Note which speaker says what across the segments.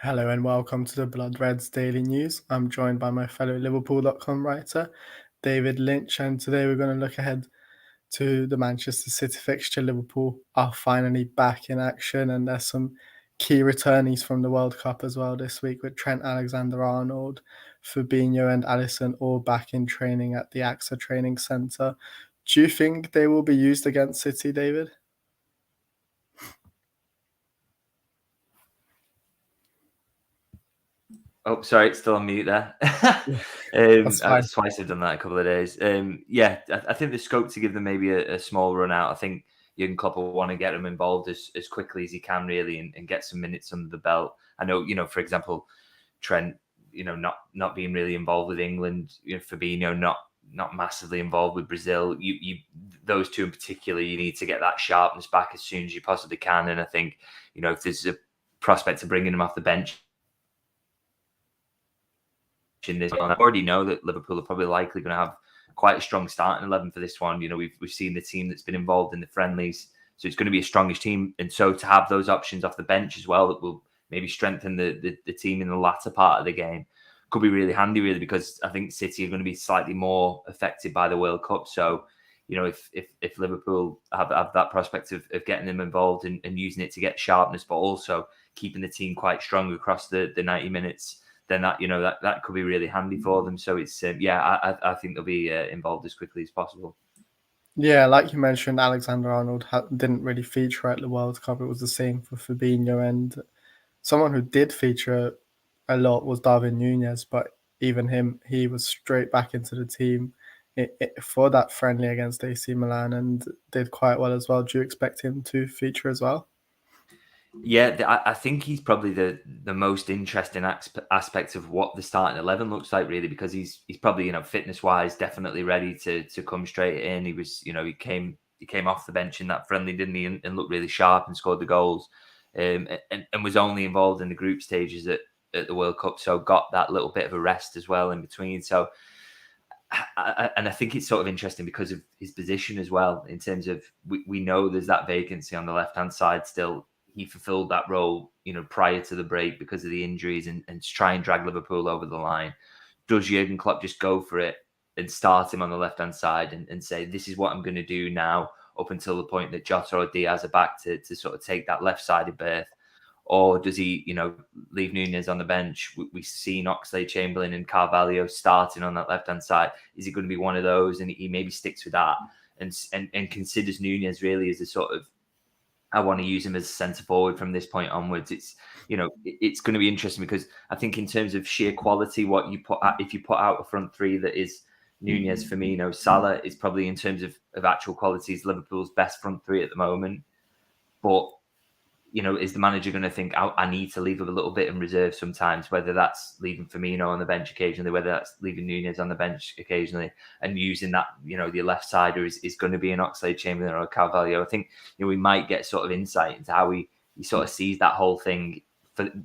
Speaker 1: Hello and welcome to the Blood Reds Daily News. I'm joined by my fellow Liverpool.com writer, David Lynch, and today we're going to look ahead to the Manchester City fixture. Liverpool are finally back in action, and there's some key returnees from the World Cup as well this week with Trent Alexander-Arnold, Fabinho and Alisson all back in training at the AXA Training Centre. Do you think they will be used against City, David?
Speaker 2: Oh, sorry, it's still on mute there.
Speaker 1: That's fine.
Speaker 2: Twice I've done that a couple of days. I think there's scope to give them maybe a small run out. I think Jurgen Klopp will want to get them involved as quickly as he can, really, and get some minutes under the belt. I know, for example, Trent, not being really involved with England, Fabinho not massively involved with Brazil. You those two in particular, you need to get that sharpness back as soon as you possibly can. And I think, if there's a prospect of bringing them off the bench in this one, I already know that Liverpool are probably likely going to have quite a strong starting 11 for this one. We've seen the team that's been involved in the friendlies, so it's going to be a strongish team. And so to have those options off the bench as well, that will maybe strengthen the team in the latter part of the game, could be really handy, really, because I think City are going to be slightly more affected by the World Cup. So, if Liverpool have that prospect of getting them involved and using it to get sharpness, but also keeping the team quite strong across the 90 minutes, then that could be really handy for them. So it's I think they'll be involved as quickly as possible.
Speaker 1: Yeah, like you mentioned, Alexander-Arnold didn't really feature at the World Cup. It was the same for Fabinho, and someone who did feature a lot was Darwin Nunez, but even him, he was straight back into the team for that friendly against AC Milan and did quite well as well. Do you expect him to feature as well?
Speaker 2: Yeah, I think he's probably the most interesting aspect of what the starting 11 looks like, really, because he's probably, fitness wise, definitely ready to come straight in. He was, he came off the bench in that friendly, didn't he, and looked really sharp and scored the goals, and was only involved in the group stages at the World Cup, so got that little bit of a rest as well in between. So, I think it's sort of interesting because of his position as well, in terms of we know there's that vacancy on the left hand side still. He fulfilled that role, prior to the break because of the injuries and to try and drag Liverpool over the line. Does Jurgen Klopp just go for it and start him on the left-hand side and say, this is what I'm going to do now up until the point that Jota or Diaz are back to sort of take that left-sided berth? Or does he, leave Nunez on the bench? We've seen Oxlade-Chamberlain and Carvalho starting on that left-hand side. Is he going to be one of those? And he maybe sticks with that and considers Nunez really as a sort of, I want to use him as a centre forward from this point onwards. It's it's going to be interesting because I think in terms of sheer quality, what you put out, if you put out a front three that is Nunez, Firmino, Salah, is probably in terms of actual qualities Liverpool's best front three at the moment. But is the manager going to think I need to leave a little bit in reserve sometimes, whether that's leaving Firmino on the bench occasionally, whether that's leaving Nunez on the bench occasionally, and using that, the left sider is going to be an Oxlade-Chamberlain or a Carvalho. I think we might get sort of insight into how he sort of sees that whole thing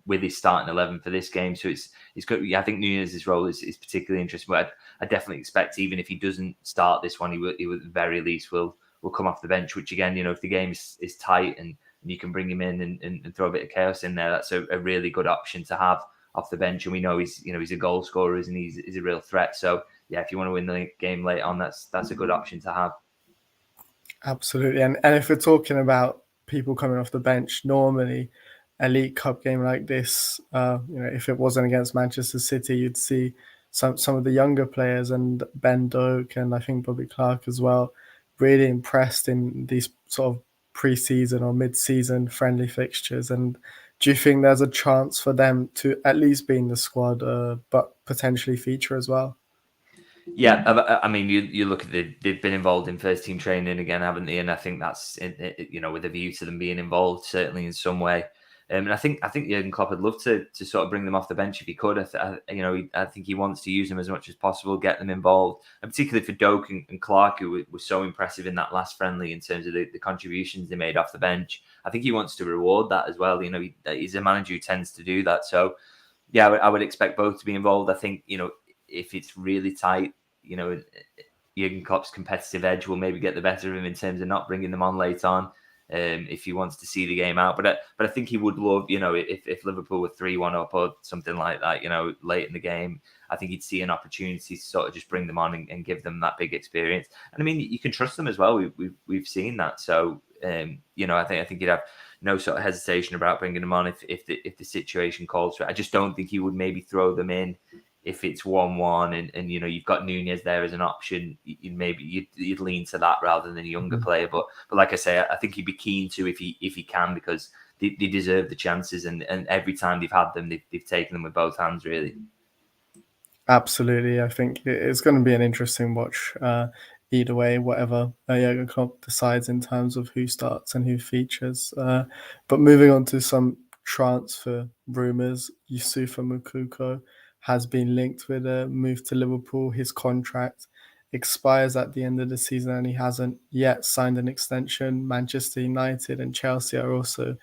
Speaker 2: with his starting 11 for this game. So it's good. I think Nunez's role is particularly interesting, but I definitely expect, even if he doesn't start this one, he will at the very least will come off the bench, which again, if the game is tight and you can bring him in and throw a bit of chaos in there, that's a really good option to have off the bench. And we know he's a goal scorer, isn't he? He's a real threat. So yeah, if you want to win the game late on, that's a good option to have.
Speaker 1: Absolutely. And if we're talking about people coming off the bench, normally a League Cup game like this, if it wasn't against Manchester City, you'd see some of the younger players, and Ben Doak and I think Bobby Clark as well, really impressed in these sort of pre-season or mid-season friendly fixtures. And do you think there's a chance for them to at least be in the squad, but potentially feature as well?
Speaker 2: Yeah, I mean, you look at they've been involved in first team training again, haven't they? And I think that's with a view to them being involved certainly in some way. And I think Jurgen Klopp would love to sort of bring them off the bench if he could. I think he wants to use them as much as possible, get them involved, and particularly for Doak and Clark, who was so impressive in that last friendly in terms of the contributions they made off the bench. I think he wants to reward that as well. He's a manager who tends to do that. So yeah, I would expect both to be involved. I think if it's really tight, Jurgen Klopp's competitive edge will maybe get the better of him in terms of not bringing them on late on. if he wants to see the game out. But I think he would love, if Liverpool were 3-1 up or something like that, late in the game, I think he'd see an opportunity to sort of just bring them on and give them that big experience. And I mean, you can trust them as well. We've seen that. So I think you'd have no sort of hesitation about bringing them on if the situation calls for it. I just don't think he would maybe throw them in if it's 1-1 and you've got Nunez there as an option. You'd lean to that rather than a younger player. But like I say, I think he'd be keen to if he can, because they deserve the chances, and every time they've had them, they've taken them with both hands, really.
Speaker 1: Absolutely. I think it's going to be an interesting watch either way, whatever Jurgen Klopp decides in terms of who starts and who features. But moving on to some transfer rumours, Youssoufa Moukoko has been linked with a move to Liverpool. His contract expires at the end of the season and he hasn't yet signed an extension. Manchester United and Chelsea are also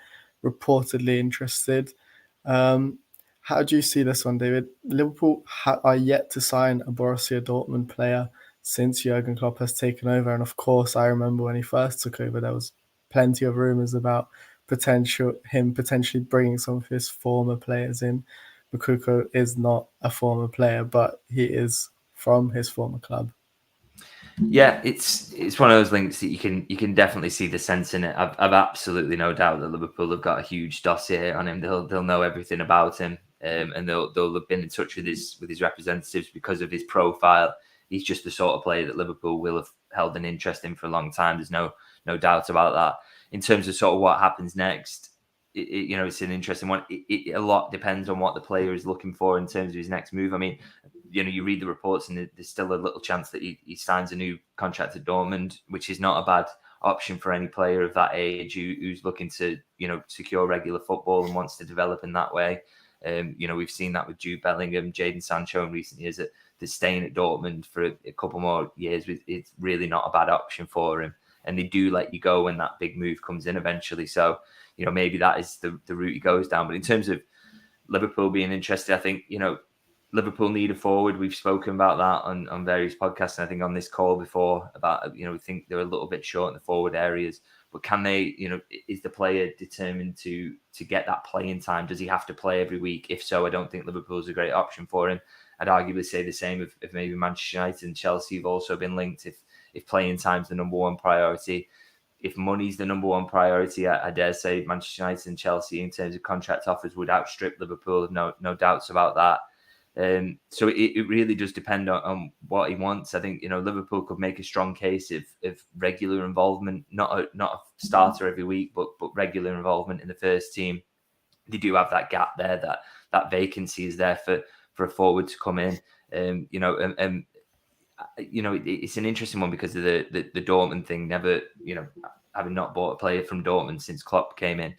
Speaker 1: reportedly interested. How do you see this one, David? Liverpool are yet to sign a Borussia Dortmund player since Jurgen Klopp has taken over. And of course, I remember when he first took over, there was plenty of rumours about him potentially bringing some of his former players in. Moukoko is not a former player, but he is from his former club.
Speaker 2: Yeah, it's one of those links that you can definitely see the sense in it. I've absolutely no doubt that Liverpool have got a huge dossier on him. They'll know everything about him, and they'll have been in touch with his representatives because of his profile. He's just the sort of player that Liverpool will have held an interest in for a long time. There's no doubt about that. In terms of sort of what happens next, it's an interesting one. A lot depends on what the player is looking for in terms of his next move. I mean, you read the reports and there's still a little chance that he signs a new contract at Dortmund, which is not a bad option for any player of that age who's looking to, secure regular football and wants to develop in that way. We've seen that with Jude Bellingham, Jadon Sancho in recent years, that staying at Dortmund for a couple more years, it's really not a bad option for him. And they do let you go when that big move comes in eventually. So, maybe that is the route he goes down. But in terms of Liverpool being interested, I think, Liverpool need a forward. We've spoken about that on various podcasts, and I think on this call before about, we think they're a little bit short in the forward areas. But can they, is the player determined to get that playing time? Does he have to play every week? If so, I don't think Liverpool's a great option for him. I'd arguably say the same if maybe Manchester United and Chelsea have also been linked. If playing time's the number one priority, if money's the number one priority, I dare say Manchester United and Chelsea in terms of contract offers would outstrip Liverpool. No doubts about that. So it really does depend on what he wants. I think, Liverpool could make a strong case of regular involvement, not a starter every week, but regular involvement in the first team. They do have that gap there, that vacancy is there for a forward to come in. It's an interesting one because of the Dortmund thing. Never, having not bought a player from Dortmund since Klopp came in.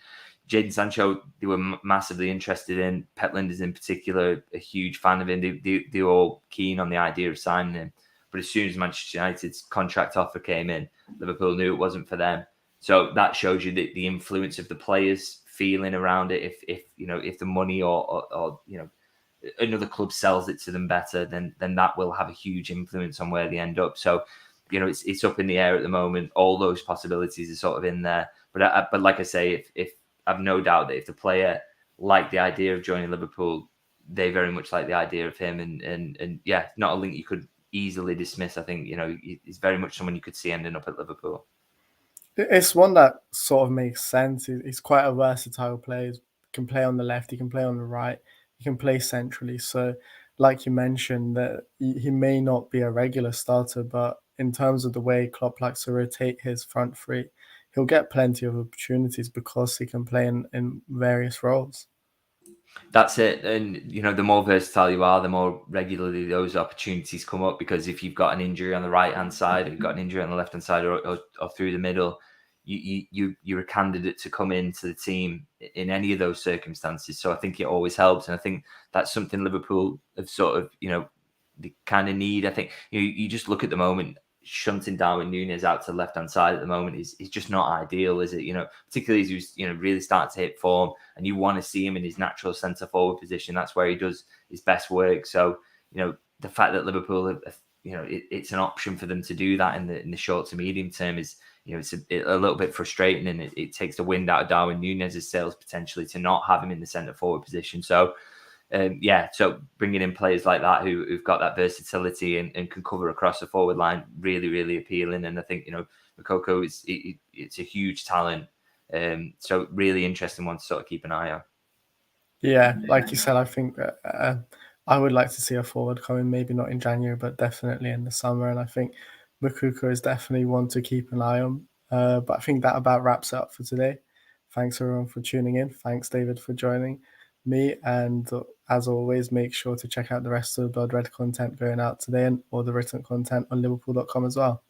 Speaker 2: Jadon Sancho, they were massively interested in. Pep Lijnders in particular, a huge fan of him. They were all keen on the idea of signing him. But as soon as Manchester United's contract offer came in, Liverpool knew it wasn't for them. So that shows you the influence of the players feeling around it. If the money or another club sells it to them better, then that will have a huge influence on where they end up. So, it's up in the air at the moment. All those possibilities are sort of in there. But like I say, if I've no doubt that if the player liked the idea of joining Liverpool, they very much like the idea of him. And yeah, not a link you could easily dismiss. I think, he's very much someone you could see ending up at Liverpool.
Speaker 1: It's one that sort of makes sense. He's quite a versatile player. He can play on the left, he can play on the right, he can play centrally. So, like you mentioned, that he may not be a regular starter, but in terms of the way Klopp likes to rotate his front three, he'll get plenty of opportunities because he can play in various roles.
Speaker 2: That's it. And, the more versatile you are, the more regularly those opportunities come up, because if you've got an injury on the right-hand side, or you've got an injury on the left-hand side or through the middle, you're a candidate to come into the team in any of those circumstances. So I think it always helps. And I think that's something Liverpool have sort of, they kind of need. I think, you just look at the moment, shunting Darwin Nunez out to the left-hand side at the moment is just not ideal, is it? Particularly as he's, really starting to hit form, and you want to see him in his natural centre-forward position. That's where he does his best work. So, the fact that Liverpool have, it's an option for them to do that in the short to medium term is it's a little bit frustrating, and it takes the wind out of Darwin Nunez's sails potentially to not have him in the centre forward position. So so bringing in players like that who've got that versatility and can cover across the forward line, really, really appealing. And I think, Moukoko it's a huge talent. So really interesting one to sort of keep an eye on.
Speaker 1: Yeah, like you said, I think that I would like to see a forward coming, maybe not in January, but definitely in the summer. And I think Moukoko is definitely one to keep an eye on. But I think that about wraps it up for today. Thanks everyone for tuning in. Thanks, David, for joining me. And as always, make sure to check out the rest of the Blood Red content going out today and all the written content on Liverpool.com as well.